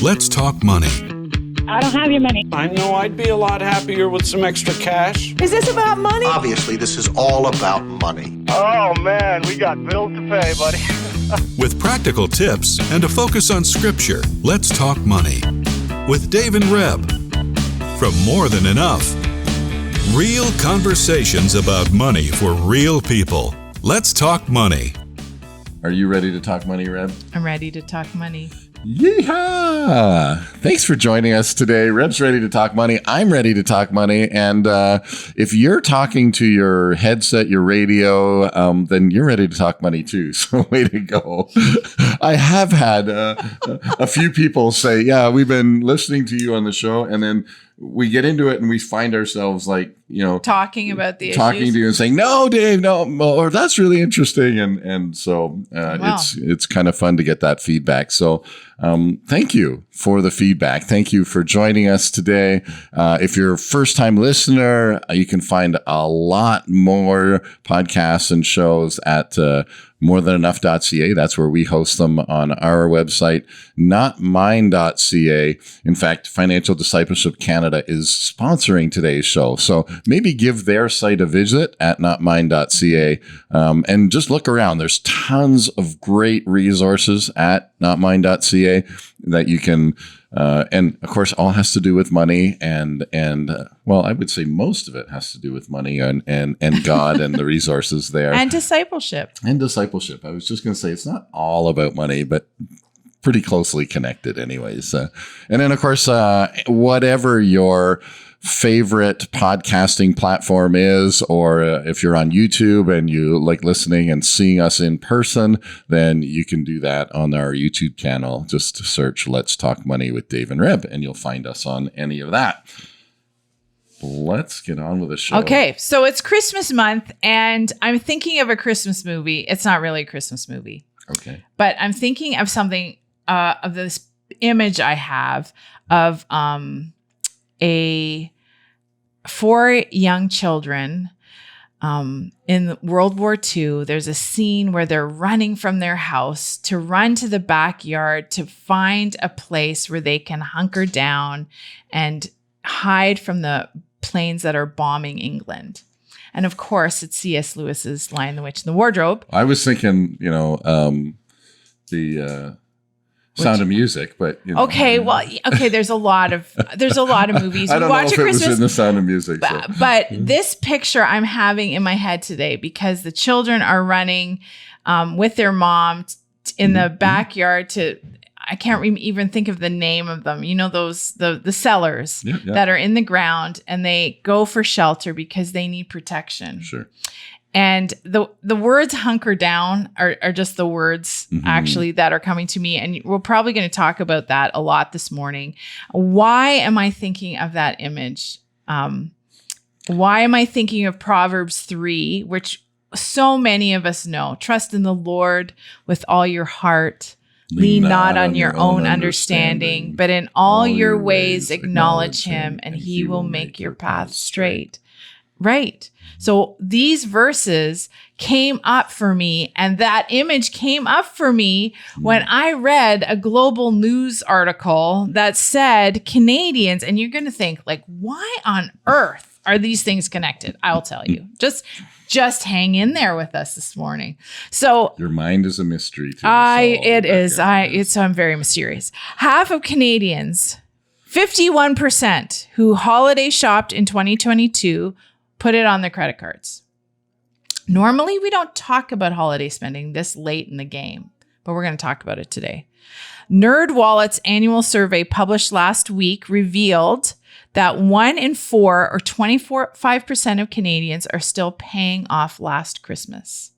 Let's talk money. I don't have your money. I know I'd be a lot happier with some extra cash. Is this about money? Obviously, this is all about money. Oh, man, we got bills to pay, buddy. With practical tips and a focus on scripture, let's talk money. With Dave and Reb. From More Than Enough. Real conversations about money for real people. Let's talk money. Are you ready to talk money, Reb? I'm ready to talk money. Yeehaw! Thanks for joining us today. Reb's ready to talk money. I'm ready to talk money. And if you're talking to your headset, your radio, then you're ready to talk money too. So way to go. I have had a few people say, yeah, we've been listening to you on the show. And then we get into it and we find ourselves like, you know, talking about the talking issues. to you and saying, no, Dave, no, or that's really interesting. And so Wow. it's kind of fun to get that feedback. So thank you for the feedback. Thank you for joining us today. If you're a first time listener, you can find a lot more podcasts and shows at morethanenough.ca. That's where we host them on our website, notmine.ca. In fact, Financial Discipleship Canada is sponsoring today's show. So maybe give their site a visit at notmine.ca and just look around. There's tons of great resources at notmine.ca that you can, and of course, all has to do with money and well, I would say most of it has to do with money and God and the resources there. And discipleship. And discipleship. I was just going to say it's not all about money, but pretty closely connected anyways. And then, of course, whatever your favorite podcasting platform is, or if you're on YouTube and you like listening and seeing us in person, then you can do that on our YouTube channel. Just search Let's Talk Money with Dave and Reb, and you'll find us on any of that. Let's get on with the show. Okay, so it's Christmas month, and I'm thinking of a Christmas movie. It's not really a Christmas movie. Okay. But I'm thinking of something, of this image I have of four young children in World War II. There's a scene where they're running from their house to run to the backyard to find a place where they can hunker down and hide from the planes that are bombing England. And of course, it's C.S. Lewis's Lion, the Witch, and the Wardrobe. I was thinking, the Sound of Music, but you know, Okay, well, okay. There's a lot of movies. I don't know if a it was in the Sound of Music. So. But this picture I'm having in my head today, because the children are running with their mom in the backyard to, I can't even think of the name of them. You know, those the cellars that are in the ground, and they go for shelter because they need protection. Sure. And the words hunker down are just the words actually that are coming to me. And we're probably going to talk about that a lot this morning. Why am I thinking of that image? Why am I thinking of Proverbs 3, which so many of us know? Trust in the Lord with all your heart. Lean not on your own understanding, but in all your ways acknowledge him, and he will make your path straight. Right. So these verses came up for me, and that image came up for me when I read a global news article that said Canadians, and you're going to think, like, why on earth are these things connected? I'll tell you. Just hang in there with us this morning. So your mind is a mystery too. I'm very mysterious. Half of Canadians, 51% who holiday shopped in 2022 put it on their credit cards. Normally, we don't talk about holiday spending this late in the game, but we're going to talk about it today. NerdWallet's annual survey published last week revealed that 1 in 4, or 25% of Canadians, are still paying off last Christmas,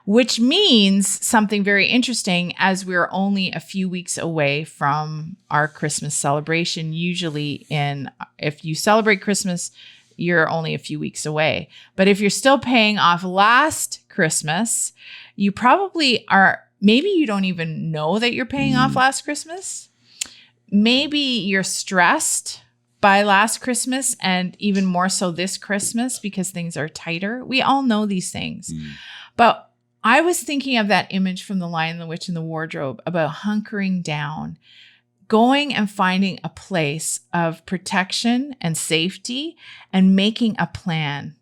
which means something very interesting, as we're only a few weeks away from our Christmas celebration. Usually, if you celebrate Christmas, you're only a few weeks away. But if you're still paying off last Christmas, you probably are, maybe you don't even know that you're paying off last Christmas. Maybe you're stressed by last Christmas, and even more so this Christmas because things are tighter. We all know these things. But I was thinking of that image from The Lion, the Witch, and the Wardrobe about hunkering down, going and finding a place of protection and safety and making a plan.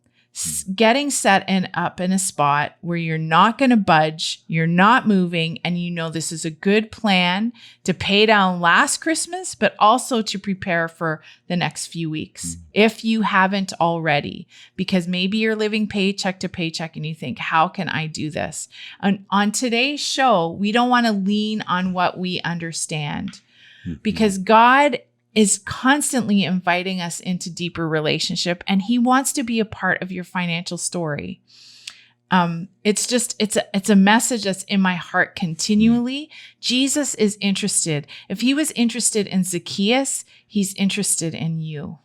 Getting set and up in a spot where you're not going to budge, you're not moving, and you know this is a good plan to pay down last Christmas, but also to prepare for the next few weeks, if you haven't already, because maybe you're living paycheck to paycheck and you think, how can I do this? And on today's show, we don't want to lean on what we understand, because God is constantly inviting us into deeper relationship, and he wants to be a part of your financial story. It's a message that's in my heart continually. Jesus is interested. If he was interested in Zacchaeus, he's interested in you.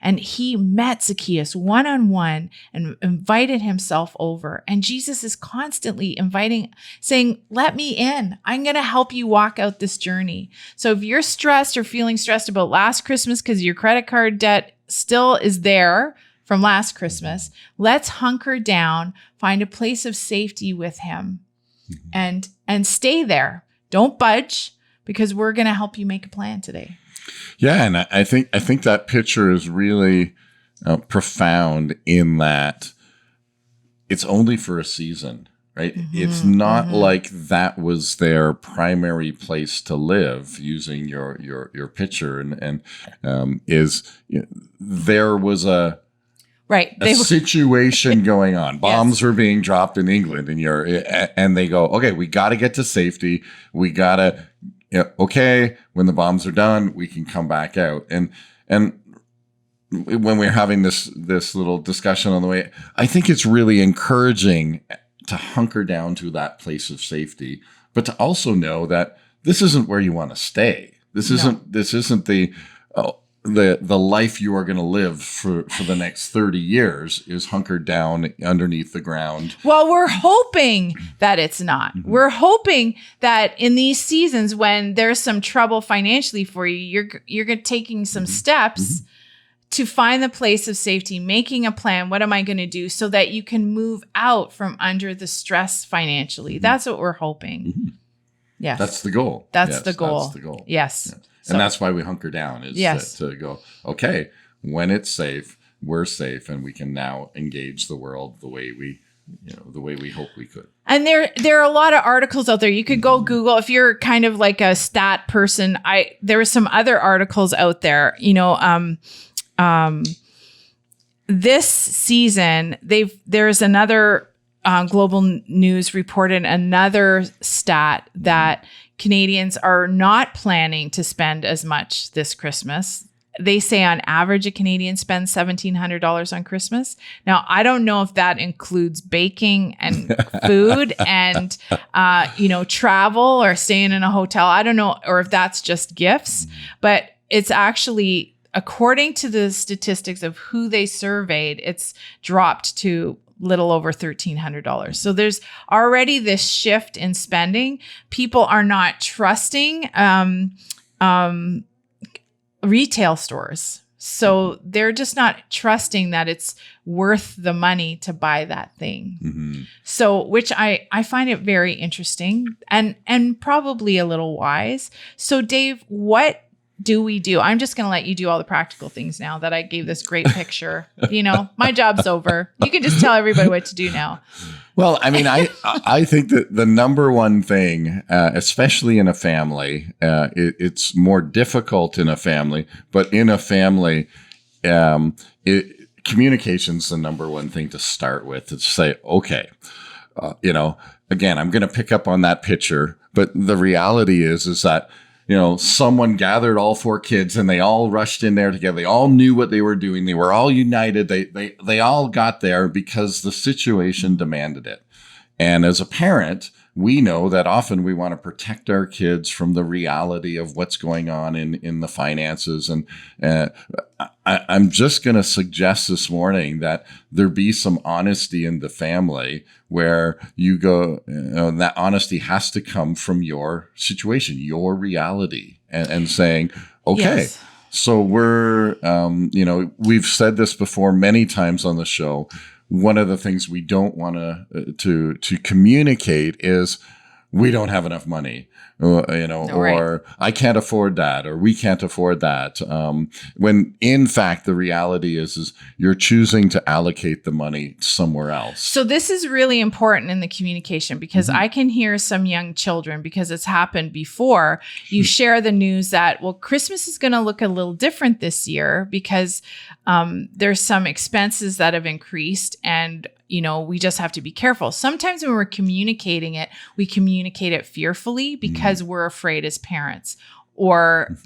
And he met Zacchaeus one-on-one and invited himself over. And Jesus is constantly inviting, saying, let me in. I'm going to help you walk out this journey. So if you're stressed or feeling stressed about last Christmas because your credit card debt still is there from last Christmas, let's hunker down, find a place of safety with him, and stay there. Don't budge, because we're going to help you make a plan today. Yeah, and I think that picture is really profound in that it's only for a season, right? It's not like that was their primary place to live. Using your picture, and there was a situation going on. Bombs were being dropped in England, and they go, okay, we got to get to safety. We got to. Okay, when the bombs are done, we can come back out. And when we're having this little discussion on the way, I think it's really encouraging to hunker down to that place of safety, but to also know that this isn't where you want to stay. This isn't the life you are going to live for the next 30 years is hunkered down underneath the ground. Well, we're hoping that it's not. We're hoping that in these seasons when there's some trouble financially for you, you're taking some steps to find the place of safety, making a plan. What am I going to do so that you can move out from under the stress financially? That's what we're hoping. Yes. That's the goal. That's the goal. That's the goal. Yes. Yeah. And that's why we hunker down, is to go, okay, when it's safe, we're safe, and we can now engage the world the way we hope we could. And there are a lot of articles out there. You could go Google if you're kind of like a stat person. There were some other articles out there. This season there's another Global News reported another stat that Canadians are not planning to spend as much this Christmas. They say on average, a Canadian spends $1,700 on Christmas. Now, I don't know if that includes baking and food and, travel or staying in a hotel. I don't know, or if that's just gifts, but it's actually, according to the statistics of who they surveyed, it's dropped to little over $1,300. So there's already this shift in spending. People are not trusting retail stores. So they're just not trusting that it's worth the money to buy that thing. So, which I find it very interesting and probably a little wise. So Dave, what do we do? I'm just going to let you do all the practical things now that I gave this great picture. My job's over. You can just tell everybody what to do now. Well, I mean, I think that the number one thing, especially in a family, it's more difficult in a family, but in a family, communication's the number one thing to start with. To say, okay, again, I'm going to pick up on that picture, but the reality is that someone gathered all 4 kids and they all rushed in there together. They all knew what they were doing. They were all united. They all got there because the situation demanded it. And as a parent, we know that often we want to protect our kids from the reality of what's going on in the finances. And I'm just going to suggest this morning that there be some honesty in the family where you go, that honesty has to come from your situation, your reality, and saying, okay, yes. So we're, we've said this before many times on the show. One of the things we don't want to communicate is we don't have enough money, or I can't afford that, or we can't afford that. When in fact, the reality is you're choosing to allocate the money somewhere else. So this is really important in the communication, because I can hear some young children, because it's happened before. You share the news that, well, Christmas is going to look a little different this year because there's some expenses that have increased, and we just have to be careful. Sometimes when we're communicating it, we communicate it fearfully because we're afraid as parents or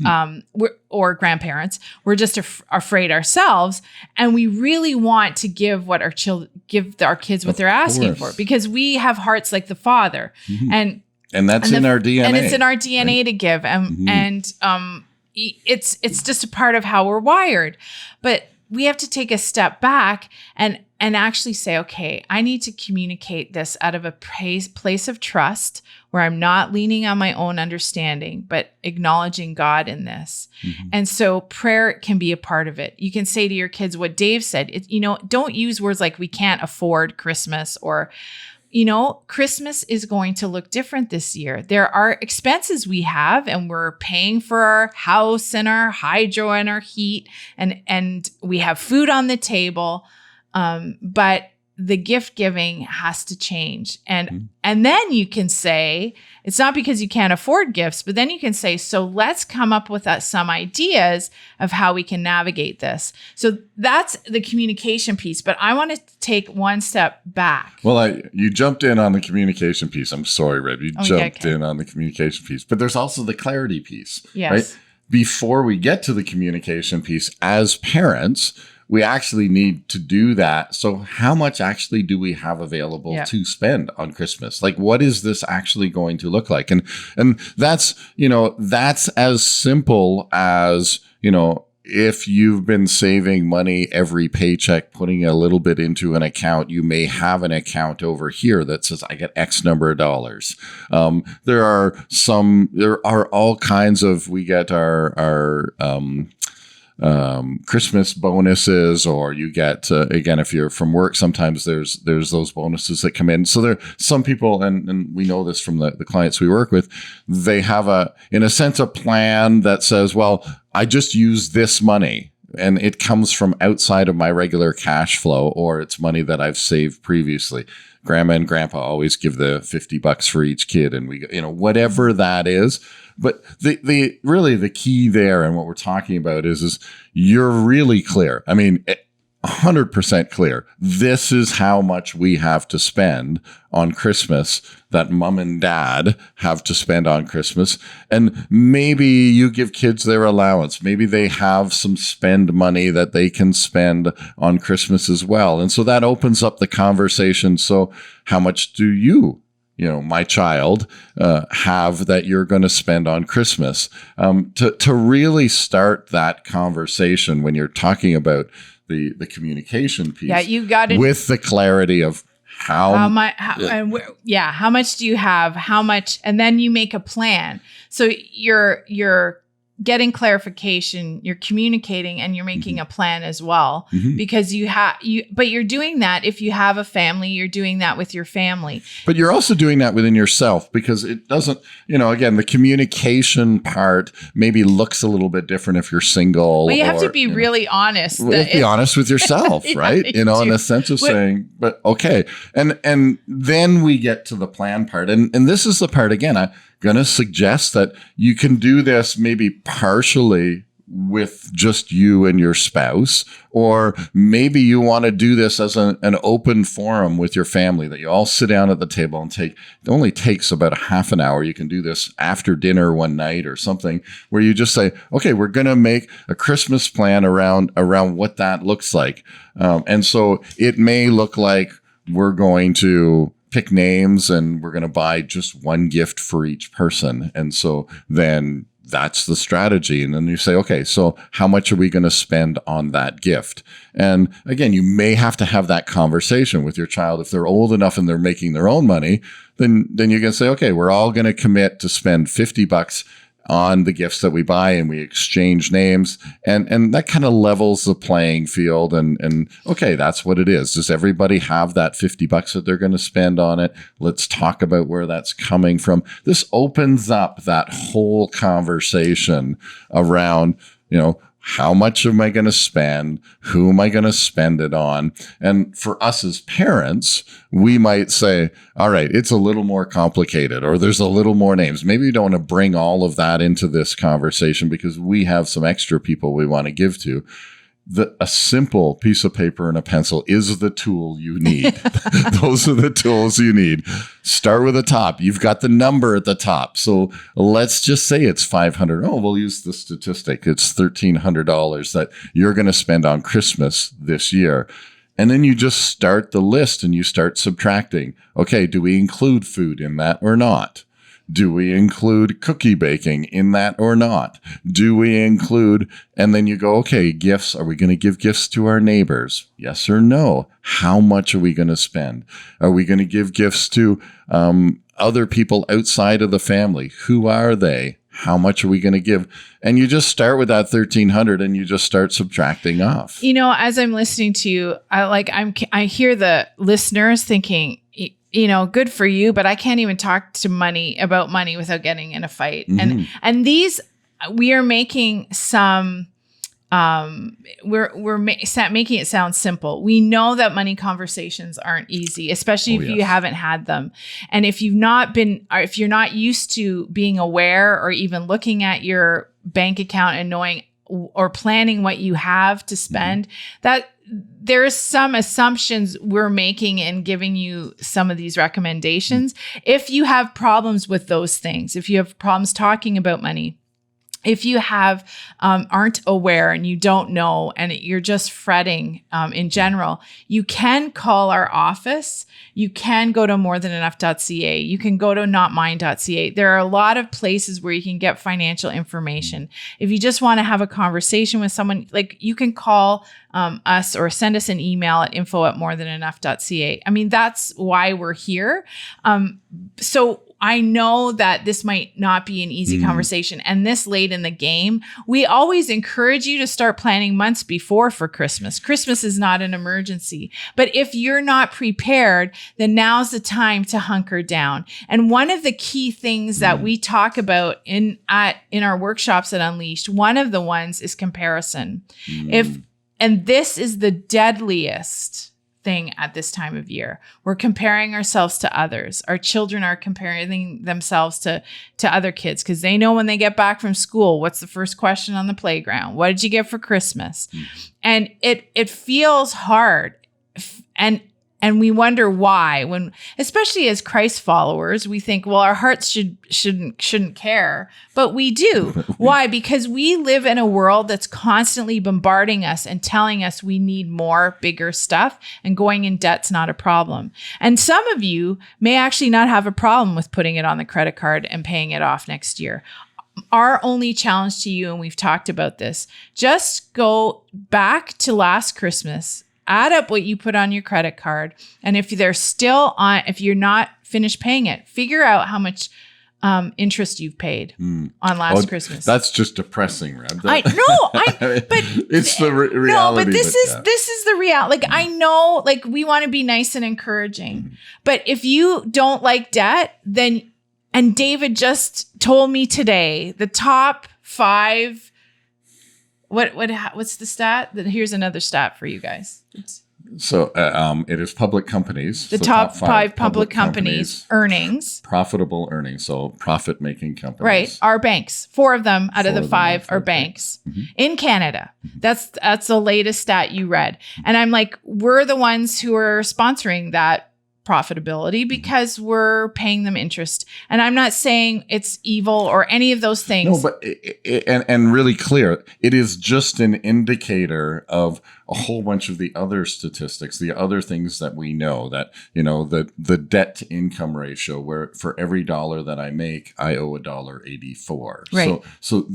grandparents. We're just afraid ourselves, and we really want to give what give our kids what they're asking for, because we have hearts like the Father, and that's in our DNA, and it's in our DNA, right? To give, and it's just a part of how we're wired. But we have to take a step back and actually say, okay, I need to communicate this out of a place of trust, where I'm not leaning on my own understanding, but acknowledging God in this. And so prayer can be a part of it. You can say to your kids what Dave said. Don't use words like, we can't afford Christmas, or, Christmas is going to look different this year. There are expenses we have, and we're paying for our house and our hydro and our heat, and we have food on the table. But the gift giving has to change. And then you can say, it's not because you can't afford gifts, but then you can say, so let's come up with some ideas of how we can navigate this. So that's the communication piece. But I want to take one step back. Well, you jumped in on the communication piece. I'm sorry, Reb. You jumped in on the communication piece. But there's also the clarity piece. Yes. Right? Before we get to the communication piece, as parents, we actually need to do that. So how much actually do we have available to spend on Christmas? Like, what is this actually going to look like? And that's, that's as simple as, if you've been saving money every paycheck, putting a little bit into an account, you may have an account over here that says, I get X number of dollars. There are all kinds of, we get our Christmas bonuses, or you get, again, if you're from work, sometimes there's those bonuses that come in. So there, some people, and we know this from the clients we work with, they have in a sense, a plan that says, well, I just use this money, and it comes from outside of my regular cash flow, or it's money that I've saved previously. Grandma and grandpa always give the $50 for each kid, and we, whatever that is. But the key there, and what we're talking about is you're really clear. I mean, 100% clear. This is how much we have to spend on Christmas, that mom and dad have to spend on Christmas. And maybe you give kids their allowance. Maybe they have some spend money that they can spend on Christmas as well. And so that opens up the conversation. So how much do you, my child, have that you're going to spend on Christmas? To really start that conversation when you're talking about the communication piece. Yeah, you got it. With the clarity of how much do you have? How much? And then you make a plan. So you're getting clarification, you're communicating, and you're making a plan as well, because but you're doing that. If you have a family, you're doing that with your family, but you're also doing that within yourself, because it doesn't, again, the communication part maybe looks a little bit different if you're single. Well, you have to be really honest. Be honest with yourself, right? In a sense of saying, but okay. And then we get to the plan part. And this is the part, again, I'm going to suggest that you can do this maybe partially with just you and your spouse, or maybe you want to do this as an open forum with your family, that you all sit down at the table and it only takes about a half an hour. You can do this after dinner one night or something, where you just say, okay, we're going to make a Christmas plan around what that looks like. And so it may look like we're going to pick names and we're going to buy just one gift for each person. And so then that's the strategy. And then you say, okay, so how much are we going to spend on that gift? And again, you may have to have that conversation with your child. If they're old enough and they're making their own money, then you can say, okay, we're all going to commit to spend $50 on the gifts that we buy, and we exchange names, and that kind of levels the playing field. And okay, that's what it is. Does everybody have that $50 that they're going to spend on it? Let's talk about where that's coming from. This opens up that whole conversation around, how much am I going to spend? Who am I going to spend it on? And for us as parents, we might say, all right, it's a little more complicated, or there's a little more names. Maybe we don't want to bring all of that into this conversation because we have some extra people we want to give to. A simple piece of paper and a pencil is the tool you need. Those are the tools you need. Start with the top. You've got the number at the top. So let's just say it's $500. Oh, we'll use the statistic. It's $1,300 that you're going to spend on Christmas this year. And then you just start the list and you start subtracting. Okay, do we include food in that or not? Do we include cookie baking in that or not? Do we include, and then you go, okay, gifts. Are we going to give gifts to our neighbors? Yes or no? How much are we going to spend? Are we going to give gifts to other people outside of the family? Who are they? How much are we going to give? And you just start with that 1,300 and you just start subtracting off. As I'm listening to you, I hear the listeners thinking, good for you, but I can't even talk about money without getting in a fight. Mm-hmm. And these, we are making some, making it sound simple. We know that money conversations aren't easy, especially if you haven't had them. And if you're not used to being aware or even looking at your bank account and knowing or planning what you have to spend, that there's some assumptions we're making and giving you some of these recommendations. If you have problems with those things, if you have problems talking about money, if you aren't aware and you don't know and you're just fretting in general, you can call our office. You can go to morethanenough.ca. You can go to notmine.ca. There are a lot of places where you can get financial information. If you just want to have a conversation with someone, you can call us or send us an email at info@morethanenough.ca. I mean, that's why we're here. So I know that this might not be an easy conversation, and this late in the game, we always encourage you to start planning months before for Christmas. Christmas is not an emergency, but if you're not prepared, then now's the time to hunker down. And one of the key things that we talk about in our workshops at Unleashed, one of the ones is comparison. And this is the deadliest thing at this time of year. We're comparing ourselves to others. Our children are comparing themselves to other kids because they know when they get back from school, what's the first question on the playground? What did you get for Christmas? And it feels hard. And we wonder why, when, especially as Christ followers, we think, well, our hearts shouldn't care, but we do. Why? Because we live in a world that's constantly bombarding us and telling us we need more, bigger stuff, and going in debt's not a problem. And some of you may actually not have a problem with putting it on the credit card and paying it off next year. Our only challenge to you, and we've talked about this, just go back to last Christmas. Add up what you put on your credit card. And if you're not finished paying it, figure out how much interest you've paid on last Christmas. That's just depressing, Reb. But it's the reality. No, but this is the reality. I know, we want to be nice and encouraging, but if you don't like debt, then, and David just told me today, the top 5. What's the stat? Here's another stat for you guys. So it is public companies. The top 5 public companies earnings. Profitable earnings. So profit-making companies. Right. Are banks. 4 of them out of the 5 are banks in Canada. That's the latest stat you read. And I'm like, we're the ones who are sponsoring that profitability because we're paying them interest. And I'm not saying it's evil or any of those things. No, but and really clear, it is just an indicator of a whole bunch of the other statistics, the other things that we know, that, the debt to income ratio, where for every dollar that I make, I owe $1.84. Right. So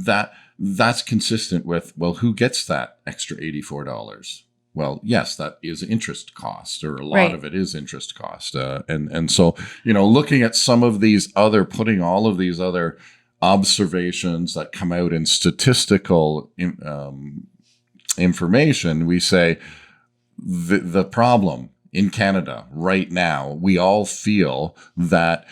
that's consistent with, well, who gets that extra $84? Well, yes, that is interest cost, or a lot of it is interest cost. And so, looking at some of these putting all of these other observations that come out in statistical information, we say the problem in Canada right now, we all feel that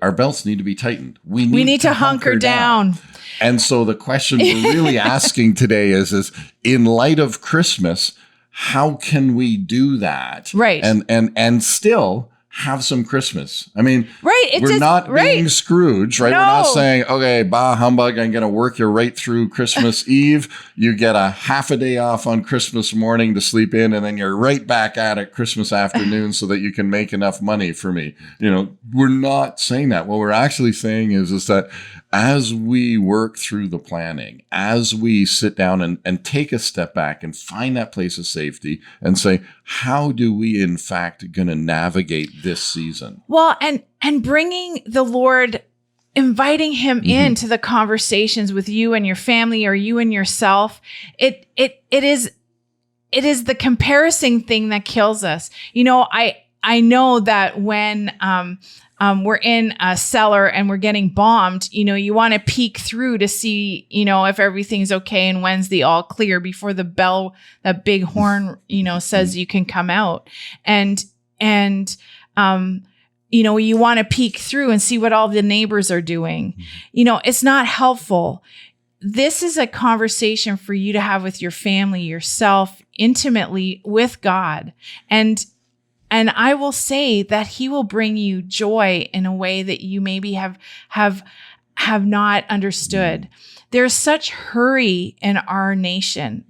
our belts need to be tightened. We need to hunker down. And so the question we're really asking today is in light of Christmas, how can we do that? Right. And still have some Christmas. I mean, right. We're not being Scrooge, right? No. We're not saying, okay, bah humbug, I'm going to work you right through Christmas Eve. You get a half a day off on Christmas morning to sleep in, and then you're right back at it Christmas afternoon so that you can make enough money for me. We're not saying that. What we're actually saying is that as we work through the planning, as we sit down and take a step back and find that place of safety and say, how do we in fact going to navigate this season? Well, and bringing the Lord, inviting him into the conversations with you and your family or you and yourself, it is the comparison thing that kills us. I know that when we're in a cellar and we're getting bombed, you want to peek through to see, if everything's okay and when's the all clear before the bell, that big horn, says you can come out. And you want to peek through and see what all the neighbors are doing. It's not helpful. This is a conversation for you to have with your family, yourself, intimately with God. And I will say that he will bring you joy in a way that you maybe have not understood. There's such hurry in our nation.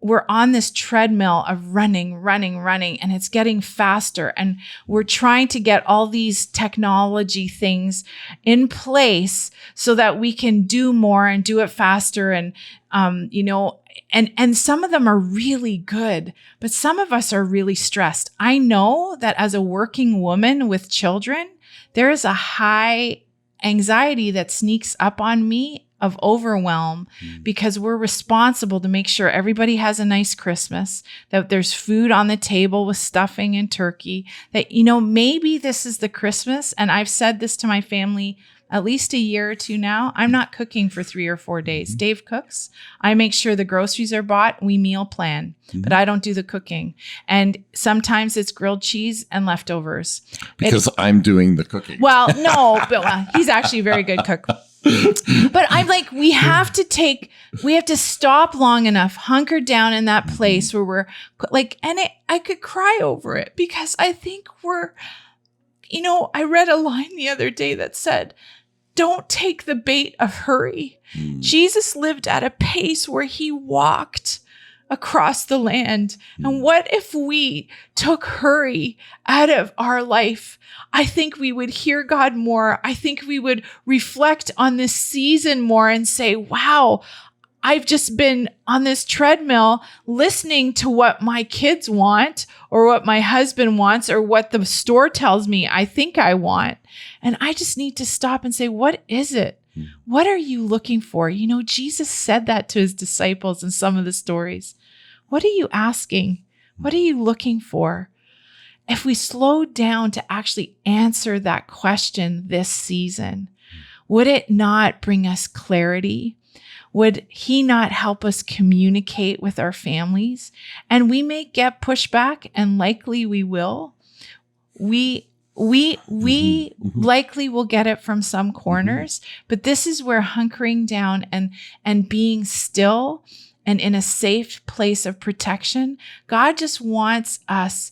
We're on this treadmill of running, and it's getting faster. And we're trying to get all these technology things in place so that we can do more and do it faster. And, and some of them are really good, but some of us are really stressed. I know that as a working woman with children, there is a high anxiety that sneaks up on me of overwhelm because we're responsible to make sure everybody has a nice Christmas, that there's food on the table with stuffing and turkey, that, maybe this is the Christmas. And I've said this to my family at least a year or two now. I'm not cooking for 3 or 4 days. Dave cooks. I make sure the groceries are bought. We meal plan, but I don't do the cooking. And sometimes it's grilled cheese and leftovers. Because I'm doing the cooking. Well, no, but he's actually a very good cook. But I'm like, we have to stop long enough, hunker down in that place where we're like, and I could cry over it because I think I read a line the other day that said, don't take the bait of hurry. Jesus lived at a pace where he walked across the land. And what if we took hurry out of our life? I think we would hear God more. I think we would reflect on this season more and say, wow, I've just been on this treadmill listening to what my kids want or what my husband wants or what the store tells me I think I want. And I just need to stop and say, what is it? What are you looking for? Jesus said that to his disciples in some of the stories. What are you asking? What are you looking for? If we slow down to actually answer that question this season, would it not bring us clarity? Would he not help us communicate with our families? And we may get pushback, and likely we will. We likely will get it from some corners, but this is where hunkering down and being still and in a safe place of protection, God just wants us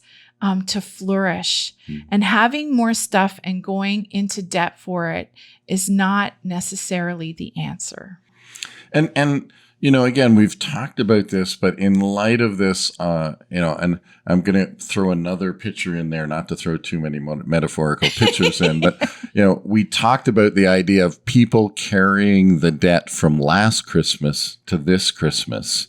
to flourish. And having more stuff and going into debt for it is not necessarily the answer. And again, we've talked about this, but in light of this, and I'm going to throw another picture in there, not to throw too many metaphorical pictures in, but, we talked about the idea of people carrying the debt from last Christmas to this Christmas.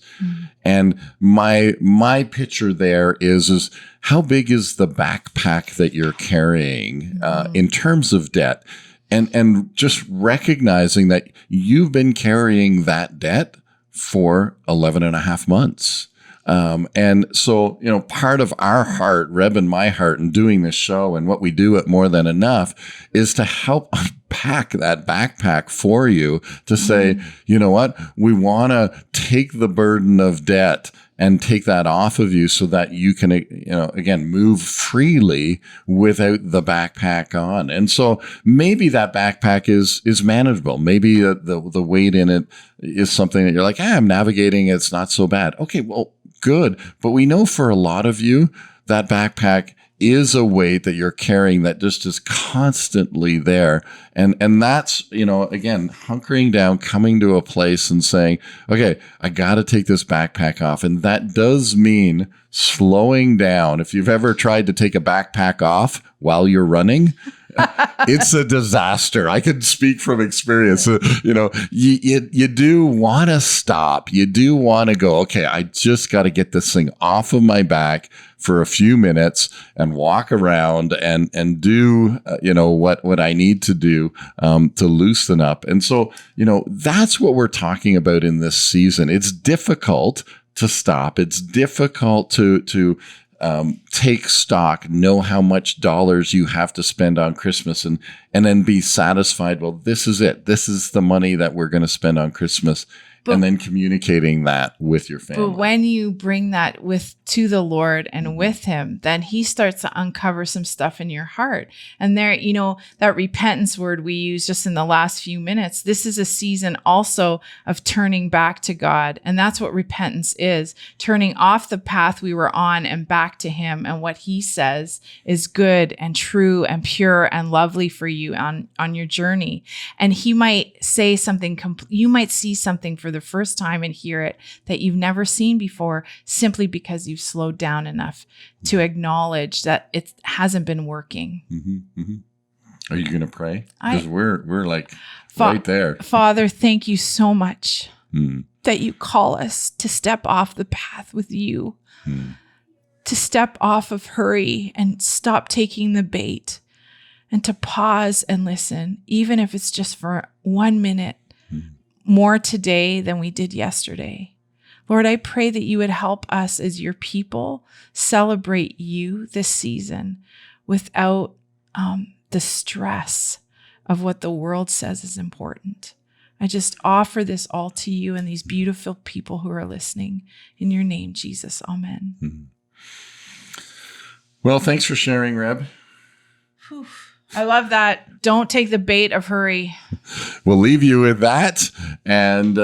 And my picture there is how big is the backpack that you're carrying in terms of debt? And just recognizing that you've been carrying that debt for 11 and a half months. And so, part of our heart, Reb and my heart, in doing this show and what we do at More Than Enough is to help pack, that backpack for you to say, you know what, we want to take the burden of debt and take that off of you so that you can, again, move freely without the backpack on. And so maybe that backpack is manageable. Maybe the weight in it is something that you're like, I'm navigating. It's not so bad. Okay, well, good. But we know for a lot of you, that backpack is a weight that you're carrying that just is constantly there. And that's, again, hunkering down, coming to a place and saying, okay, I got to take this backpack off. And that does mean slowing down. If you've ever tried to take a backpack off while you're running, it's a disaster. I can speak from experience. You do want to stop. You do want to go, okay, I just got to get this thing off of my back for a few minutes and walk around and do, what I need to do to loosen up. And so, that's what we're talking about in this season. It's difficult to stop. It's difficult to take stock, know how much dollars you have to spend on Christmas and then be satisfied. Well, this is it. This is the money that we're going to spend on Christmas. And then communicating that with your family. But when you bring that to the Lord and with him, then he starts to uncover some stuff in your heart. And there, that repentance word we use just in the last few minutes, this is a season also of turning back to God. And that's what repentance is, turning off the path we were on and back to him and what he says is good and true and pure and lovely for you on your journey. And he might say something, you might see something for the first time and hear it that you've never seen before, simply because you've slowed down enough to acknowledge that it hasn't been working. Mm-hmm, mm-hmm. Are you going to pray? Because we're like right there. Father, thank you so much that you call us to step off the path with you, to step off of hurry and stop taking the bait, and to pause and listen, even if it's just for 1 minute. More today than we did yesterday. Lord, I pray that you would help us as your people celebrate you this season without the stress of what the world says is important. I just offer this all to you and these beautiful people who are listening. In your name, Jesus. Amen. Mm-hmm. Well, thanks for sharing, Reb. Whew. I love that. Don't take the bait of hurry. We'll leave you with that. And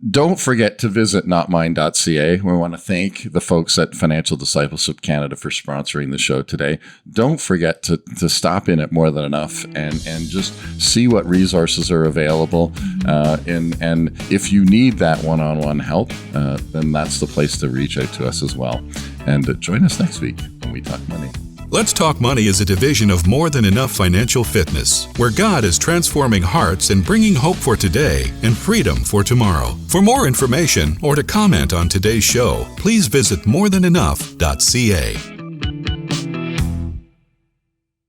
don't forget to visit notmine.ca. We want to thank the folks at Financial Discipleship Canada for sponsoring the show today. Don't forget to stop in at More Than Enough and just see what resources are available. And if you need that one-on-one help, then that's the place to reach out to us as well. And join us next week when we talk money. Let's Talk Money is a division of More Than Enough Financial Fitness, where God is transforming hearts and bringing hope for today and freedom for tomorrow. For more information or to comment on today's show, please visit morethanenough.ca.